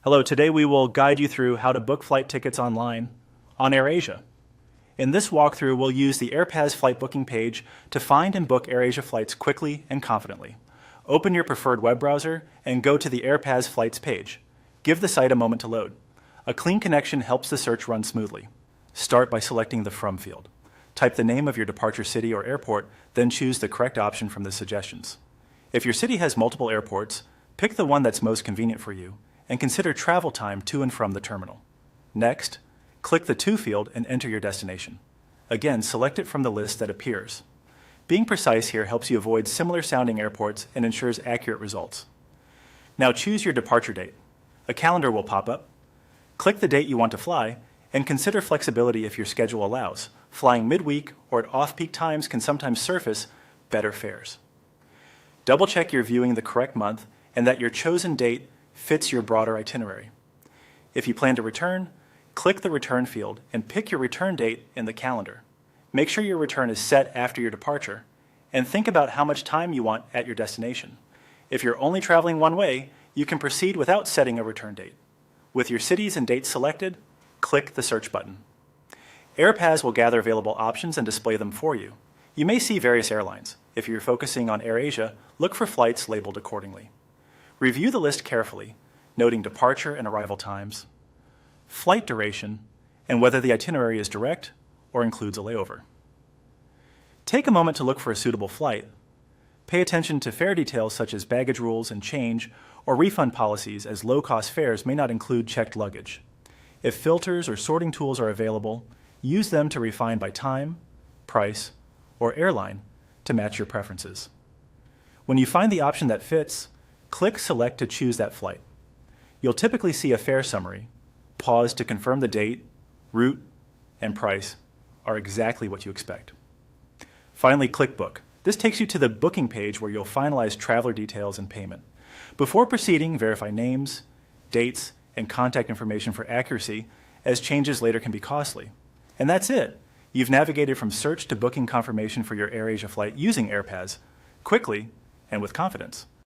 Hello, today we will guide you through how to book flight tickets online on Airasia. In this walkthrough, we'll use the AirPass flight booking page to find and book Airasia flights quickly and confidently. Open your preferred web browser and go to the AirPass flights page. Give the site a moment to load. A clean connection helps the search run smoothly. Start by selecting the From field. Type the name of your departure city or airport, then choose the correct option from the suggestions. If your city has multiple airports, pick the one that's most convenient for you, and consider travel time to and from the terminal. Next, click the To field and enter your destination. Again, select it from the list that appears. Being precise here helps you avoid similar sounding airports and ensures accurate results. Now choose your departure date. A calendar will pop up. Click the date you want to fly, and consider flexibility if your schedule allows. Flying midweek or at off-peak times can sometimes surface better fares. Double-check you're viewing the correct month and that your chosen date fits your broader itinerary. If you plan to return, click the Return field and pick your return date in the calendar. Make sure your return is set after your departure, and think about how much time you want at your destination. If you're only traveling one way, you can proceed without setting a return date. With your cities and dates selected, click the Search button. AirPass will gather available options and display them for you. You may see various airlines. If you're focusing on AirAsia, look for flights labeled accordingly. Review the list carefully, noting departure and arrival times, flight duration, and whether the itinerary is direct or includes a layover. Take a moment to look for a suitable flight. Pay attention to fare details such as baggage rules and change or refund policies, as low-cost fares may not include checked luggage. If filters or sorting tools are available, use them to refine by time, price, or airline to match your preferences. When you find the option that fits, click Select to choose that flight. You'll typically see a fare summary. Pause to confirm the date, route, and price are exactly what you expect. Finally, click Book. This takes you to the booking page where you'll finalize traveler details and payment. Before proceeding, verify names, dates, and contact information for accuracy, as changes later can be costly. And that's it. You've navigated from search to booking confirmation for your AirAsia flight using AirPass, quickly and with confidence.